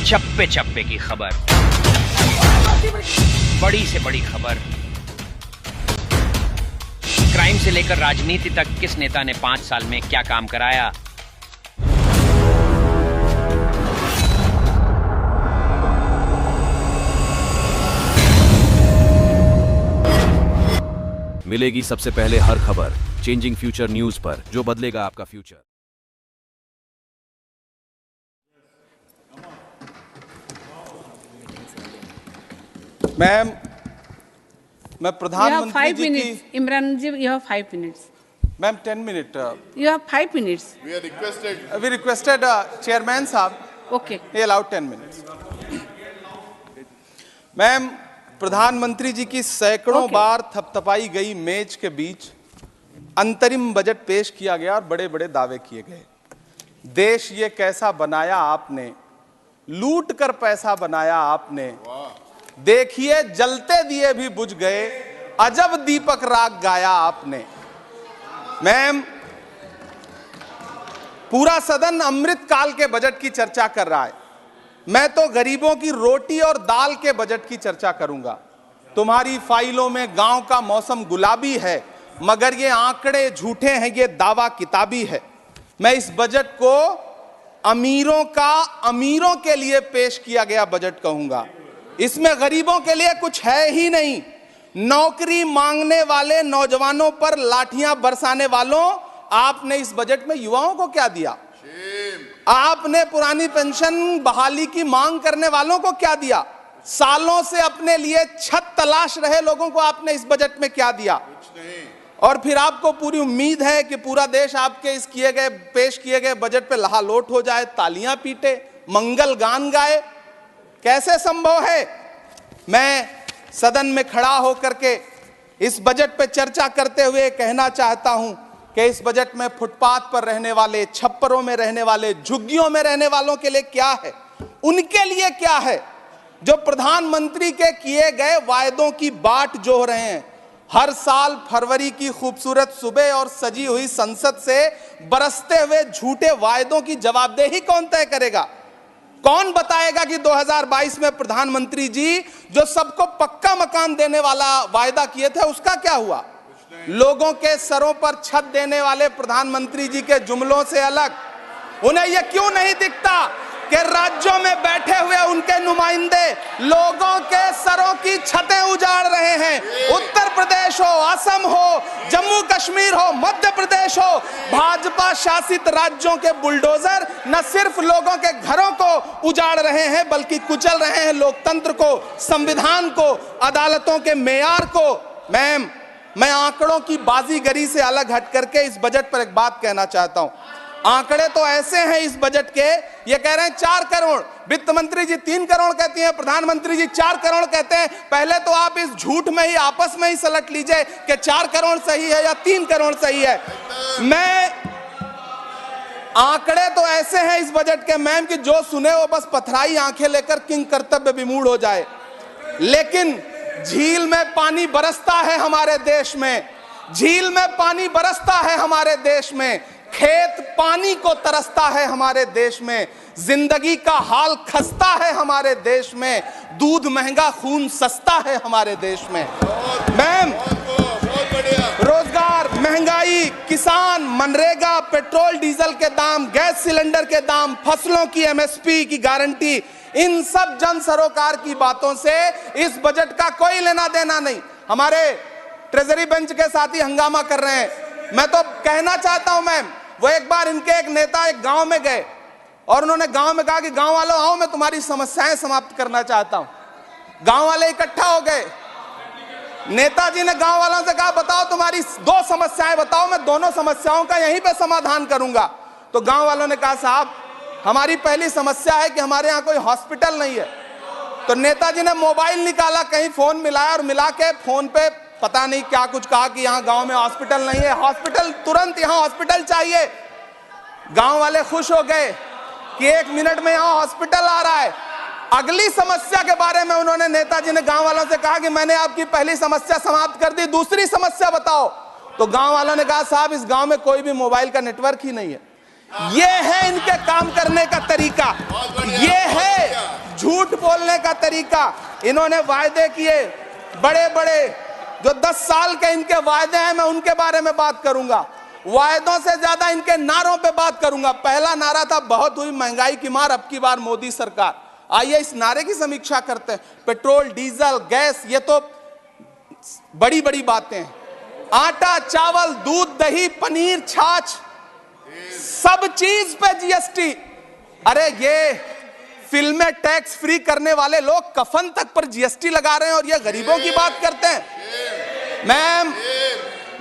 चप्पे चप्पे की खबर, बड़ी से बड़ी खबर, क्राइम से लेकर राजनीति तक किस नेता ने 5 साल में क्या काम कराया। मिलेगी सबसे पहले हर खबर चेंजिंग फ्यूचर न्यूज पर, जो बदलेगा आपका फ्यूचर। मैम, मैं प्रधानमंत्री जी की Imran ji, you have 5 minutes. Ma'am 10 minute You have 5 minutes. We requested chairman साहब, Okay. he allowed 10 minutes. Ma'am, प्रधानमंत्री जी की सैकड़ों Okay. बार थपथपाई गई मेज के बीच अंतरिम बजट पेश किया गया और बड़े बड़े दावे किए गए। देश ये कैसा बनाया आपने, लूट कर पैसा बनाया आपने, देखिए जलते दिए भी बुझ गए, अजब दीपक राग गाया आपने। मैम, पूरा सदन अमृत काल के बजट की चर्चा कर रहा है, मैं तो गरीबों की रोटी और दाल के बजट की चर्चा करूंगा। तुम्हारी फाइलों में गांव का मौसम गुलाबी है, मगर ये आंकड़े झूठे हैं, ये दावा किताबी है। मैं इस बजट को अमीरों का अमीरों के लिए पेश किया गया बजट कहूंगा। इसमें गरीबों के लिए कुछ है ही नहीं। नौकरी मांगने वाले नौजवानों पर लाठियां बरसाने वालों, आपने इस बजट में युवाओं को क्या दिया? आपने पुरानी पेंशन बहाली की मांग करने वालों को क्या दिया? सालों से अपने लिए छत तलाश रहे लोगों को आपने इस बजट में क्या दिया? और फिर आपको पूरी उम्मीद है कि पूरा देश आपके इस पेश किए गए बजट पे लहालोट हो जाए, तालियां पीटे, मंगल गान गाए। कैसे संभव है? मैं सदन में खड़ा होकर के इस बजट पे चर्चा करते हुए कहना चाहता हूं कि इस बजट में फुटपाथ पर रहने वाले, छप्परों में रहने वाले, झुग्गियों में रहने वालों के लिए क्या है, उनके लिए क्या है जो प्रधानमंत्री के किए गए वायदों की बाट जोह रहे हैं। हर साल फरवरी की खूबसूरत सुबह और सजी हुई संसद से बरसते हुए झूठे वायदों की जवाबदेही कौन तय करेगा? कौन बताएगा कि 2022 में प्रधानमंत्री जी जो सबको पक्का मकान देने वाला वायदा किए थे उसका क्या हुआ? लोगों के सरों पर छत देने वाले प्रधानमंत्री जी के जुमलों से अलग उन्हें यह क्यों नहीं दिखता कि राज्यों में बैठे हुए उनके नुमाइंदे लोगों के सरों की छतें उजाड़ रहे हैं? उत्तर प्रदेश हो, असम हो, जम्मू कश्मीर हो, मध्य प्रदेश हो, भाजपा शासित राज्यों के बुलडोजर न सिर्फ लोगों के घरों को उजाड़ रहे हैं, बल्कि कुचल रहे हैं लोकतंत्र को, संविधान को, अदालतों के मेयार को। मैम, मैं आंकड़ों की बाजीगरी से अलग हट करके इस बजट पर एक बात कहना चाहता हूं। आंकड़े तो ऐसे हैं इस बजट के, ये कह रहे हैं 4 करोड़, वित्त मंत्री जी 3 करोड़ कहती हैं, प्रधानमंत्री जी 4 करोड़ कहते हैं। पहले तो आप इस झूठ में ही आपस में ही सलट लीजिए कि 4 करोड़ सही है या 3 करोड़ सही है। मैं आंकड़े तो ऐसे हैं इस बजट के मैम कि जो सुने वो बस पथराई आंखें लेकर किंग कर्तव्य विमूढ़ हो जाए। लेकिन झील में पानी बरसता है हमारे देश में, झील में पानी बरसता है हमारे देश में, खेत पानी को तरसता है हमारे देश में, जिंदगी का हाल खस्ता है हमारे देश में, दूध महंगा खून सस्ता है हमारे देश में। मैम, रोजगार, महंगाई, किसान, मनरेगा, पेट्रोल डीजल के दाम, गैस सिलेंडर के दाम, फसलों की एमएसपी की गारंटी, इन सब जन सरोकार की बातों से इस बजट का कोई लेना देना नहीं। हमारे ट्रेजरी बेंच के साथी हंगामा कर रहे हैं। मैं तो कहना चाहता हूं मैम, वो एक बार इनके एक नेता एक गांव में गए और उन्होंने गांव में कहा कि गांव वालों आओ, मैं तुम्हारी समस्याएं समाप्त करना चाहता हूं। गांव वाले इकट्ठा हो गए। नेताजी ने गांव वालों से कहा बताओ तुम्हारी 2 समस्याएं बताओ, मैं दोनों समस्याओं का यहीं पे समाधान करूंगा। तो गांव वालों ने कहा साहब हमारी पहली समस्या है कि हमारे यहाँ कोई हॉस्पिटल नहीं है। तो नेताजी ने मोबाइल निकाला, कहीं फोन मिलाया और मिला के फोन पे पता नहीं क्या कुछ कहा कि यहाँ गांव में हॉस्पिटल नहीं है, हॉस्पिटल तुरंत, यहाँ हॉस्पिटल चाहिए। गांव वाले खुश हो गए कि 1 मिनट में यहाँ हॉस्पिटल आ रहा है। अगली समस्या के बारे में उन्होंने, नेताजी ने गांव वालों से कहा कि मैंने आपकी पहली समस्या समाप्त कर दी, दूसरी समस्या बताओ। तो गांव वालों ने कहा साहब इस गांव में कोई भी मोबाइल का नेटवर्क ही नहीं है, ये है इनके काम करने का तरीका, ये है झूठ बोलने का तरीका। इन्होंने वायदे किए बड़े बड़े, जो 10 साल के इनके वायदे हैं, मैं उनके बारे में बात करूंगा। वायदों से ज्यादा इनके नारों पे बात करूंगा। पहला नारा था बहुत हुई महंगाई की मार, अब की बार मोदी सरकार। आइए इस नारे की समीक्षा करते हैं। पेट्रोल, डीजल, गैस, ये तो बड़ी बड़ी बातें हैं। आटा, चावल, दूध, दही, पनीर, छाछ, सब चीज पे जीएसटी। अरे ये फिल्में टैक्स फ्री करने वाले लोग कफन तक पर जीएसटी लगा रहे हैं और ये गरीबों की बात करते हैं।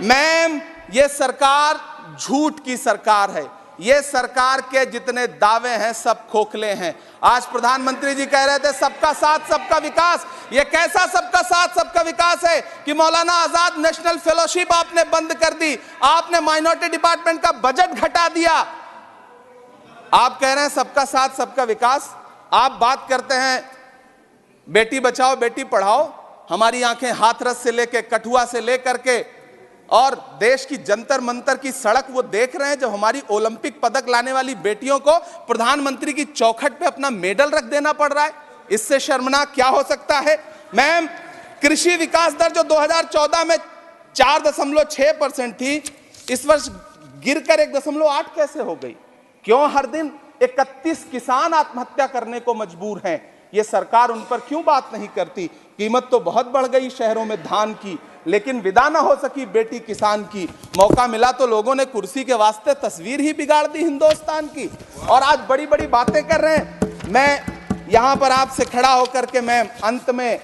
मैम, ये सरकार झूठ की सरकार है। ये सरकार के जितने दावे हैं सब खोखले हैं। आज प्रधानमंत्री जी कह रहे थे सबका साथ सबका विकास। ये कैसा सबका साथ सबका विकास है कि मौलाना आजाद नेशनल फेलोशिप आपने बंद कर दी, आपने माइनॉरिटी डिपार्टमेंट का बजट घटा दिया। आप कह रहे हैं सबका साथ सबका विकास। आप बात करते हैं बेटी बचाओ बेटी पढ़ाओ। हमारी आंखें हाथरस से लेकर कठुआ से लेकर के और देश की जंतर मंतर की सड़क वो देख रहे हैं, जब हमारी ओलंपिक पदक लाने वाली बेटियों को प्रधानमंत्री की चौखट पे अपना मेडल रख देना पड़ रहा है। इससे शर्मनाक क्या हो सकता है। मैम, कृषि विकास दर जो 2014 में 4.6% थी, इस वर्ष गिरकर 1.8 कैसे हो गई? क्यों हर दिन 31 किसान आत्महत्या करने को मजबूर हैं? ये सरकार उन पर क्यों बात नहीं करती? कीमत तो बहुत बढ़ गई शहरों में धान की, लेकिन विदा ना हो सकी बेटी किसान की। मौका मिला तो लोगों ने कुर्सी के वास्ते तस्वीर ही बिगाड़ दी हिंदुस्तान की, और आज बड़ी बड़ी बातें कर रहे हैं। मैं यहां पर आपसे खड़ा होकर के मैं अंत में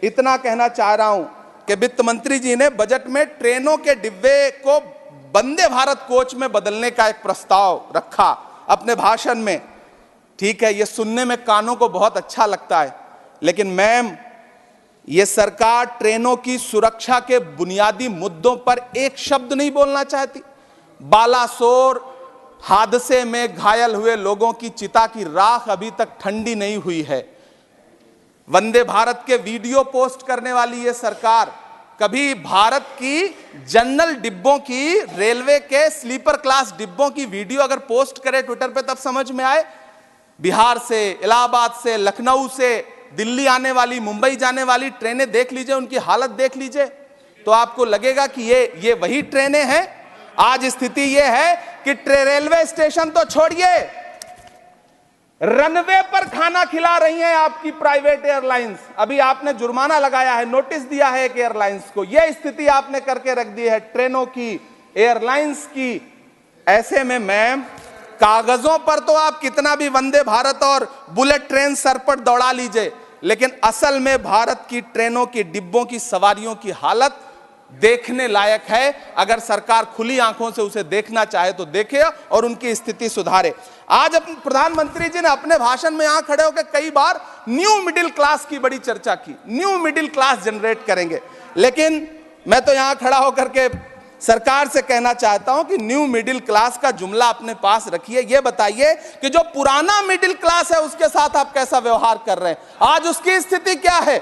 इतना कहना चाह रहा हूं कि वित्त मंत्री जी ने बजट में ट्रेनों के डिब्बे को वंदे भारत कोच में बदलने का एक प्रस्ताव रखा अपने भाषण में। ठीक है, ये सुनने में कानों को बहुत अच्छा लगता है, लेकिन मैम, ये सरकार ट्रेनों की सुरक्षा के बुनियादी मुद्दों पर एक शब्द नहीं बोलना चाहती। बालासोर हादसे में घायल हुए लोगों की चिता की राख अभी तक ठंडी नहीं हुई है। वंदे भारत के वीडियो पोस्ट करने वाली ये सरकार कभी भारत की जनरल डिब्बों की, रेलवे के स्लीपर क्लास डिब्बों की वीडियो अगर पोस्ट करे ट्विटर पे तब समझ में आए। बिहार से, इलाहाबाद से, लखनऊ से दिल्ली आने वाली, मुंबई जाने वाली ट्रेनें देख लीजिए, उनकी हालत देख लीजिए, तो आपको लगेगा कि ये वही ट्रेनें हैं। आज स्थिति ये है कि रेलवे स्टेशन तो छोड़िए, रनवे पर खाना खिला रही हैं आपकी प्राइवेट एयरलाइंस। अभी आपने जुर्माना लगाया है, नोटिस दिया है एक एयरलाइंस को। यह स्थिति आपने करके रख दी है ट्रेनों की, एयरलाइंस की। ऐसे में मैम, कागजों पर तो आप कितना भी वंदे भारत और बुलेट ट्रेन सर पर दौड़ा लीजिए, लेकिन असल में भारत की ट्रेनों की डिब्बों की सवारियों की हालत देखने लायक है। अगर सरकार खुली आंखों से उसे देखना चाहे तो देखे और उनकी स्थिति सुधारे। आज प्रधानमंत्री जी ने अपने भाषण में यहां खड़े होकर कई बार न्यू मिडिल क्लास की बड़ी चर्चा की, न्यू मिडिल क्लास जनरेट करेंगे। लेकिन मैं तो यहां खड़ा होकर के सरकार से कहना चाहता हूं कि न्यू मिडिल क्लास का जुमला अपने पास रखिए। यह बताइए कि जो पुराना मिडिल क्लास है उसके साथ आप कैसा व्यवहार कर रहे हैं। आज उसकी स्थिति क्या है?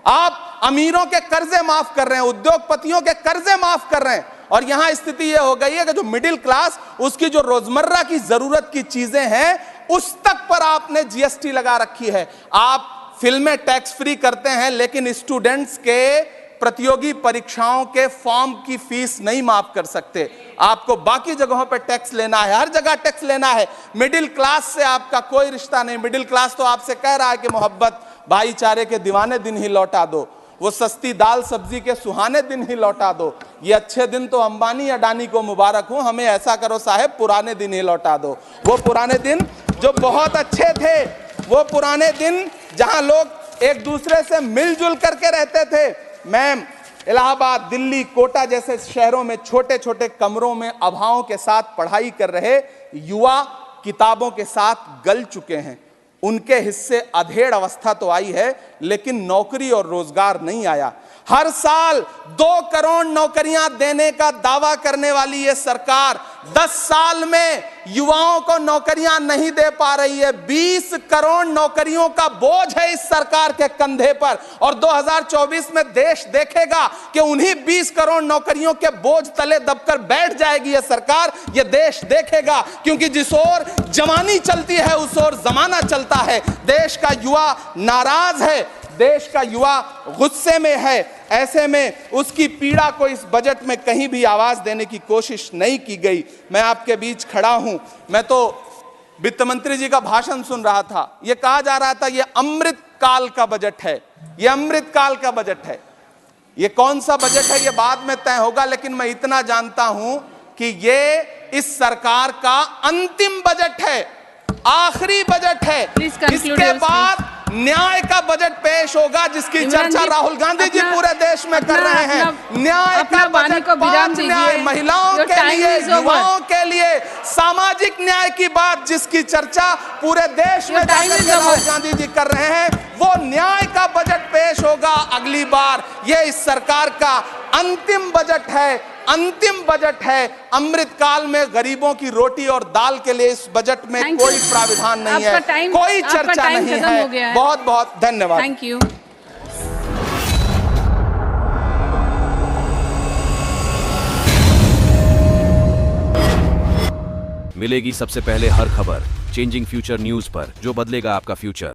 आप अमीरों के कर्जे माफ कर रहे हैं, उद्योगपतियों के कर्जे माफ कर रहे हैं, और यहां स्थिति यह हो गई है कि जो मिडिल क्लास, उसकी जो रोजमर्रा की जरूरत की चीजें हैं उस तक पर आपने जीएसटी लगा रखी है। आप फिल्में टैक्स फ्री करते हैं, लेकिन स्टूडेंट्स के प्रतियोगी परीक्षाओं के फॉर्म की फीस नहीं माफ कर सकते। आपको बाकी जगहों पर टैक्स लेना है, हर जगह टैक्स लेना है। मिडिल क्लास से आपका कोई रिश्ता नहीं। मिडिल क्लास तो आपसे कह रहा है कि मोहब्बत, भाईचारे के दीवाने दिन ही लौटा दो, वो सस्ती दाल सब्जी के सुहाने दिन ही लौटा दो। ये अच्छे दिन तो अंबानी अडानी को मुबारक हो, हमें ऐसा करो साहब पुराने दिन ही लौटा दो। वो पुराने दिन जो बहुत अच्छे थे, वो पुराने दिन जहां लोग एक दूसरे से मिलजुल करके रहते थे। मैम, इलाहाबाद, दिल्ली, कोटा जैसे शहरों में छोटे छोटे कमरों में अभावों के साथ पढ़ाई कर रहे युवा किताबों के साथ गल चुके हैं। उनके हिस्से अधेड़ अवस्था तो आई है, लेकिन नौकरी और रोजगार नहीं आया। हर साल 2 करोड़ नौकरियां देने का दावा करने वाली यह सरकार 10 साल में युवाओं को नौकरियां नहीं दे पा रही है। 20 करोड़ नौकरियों का बोझ है इस सरकार के कंधे पर, और 2024 में देश देखेगा कि उन्हीं 20 करोड़ नौकरियों के बोझ तले दबकर बैठ जाएगी यह सरकार। यह देश देखेगा, क्योंकि जिस ओर जवानी चलती है उस ओर जमाना चलता है। देश का युवा नाराज है, देश का युवा गुस्से में है। ऐसे में उसकी पीड़ा को इस बजट में कहीं भी आवाज देने की कोशिश नहीं की गई। मैं आपके बीच खड़ा हूं, मैं तो वित्त मंत्री जी का भाषण सुन रहा था। यह कहा जा रहा था यह अमृत काल का बजट है, यह अमृत काल का बजट है। यह कौन सा बजट है यह बाद में तय होगा, लेकिन मैं इतना जानता हूं कि यह इस सरकार का अंतिम बजट है, आखिरी बजट है। इसके बाद न्याय का बजट पेश होगा, जिसकी चर्चा राहुल गांधी जी पूरे देश में कर रहे हैं। न्याय का बजट, 5 न्याय, महिलाओं के लिए, युवाओं के लिए, सामाजिक न्याय की बात जिसकी चर्चा पूरे देश में राहुल गांधी जी कर रहे हैं, वो न्याय का बजट पेश होगा अगली बार। ये इस सरकार का अंतिम बजट है, अंतिम बजट है। अमृत काल में गरीबों की रोटी और दाल के लिए इस बजट में कोई प्राविधान नहीं है, कोई चर्चा नहीं है। बहुत बहुत धन्यवाद। Thank you. मिलेगी सबसे पहले हर खबर चेंजिंग फ्यूचर न्यूज पर, जो बदलेगा आपका फ्यूचर।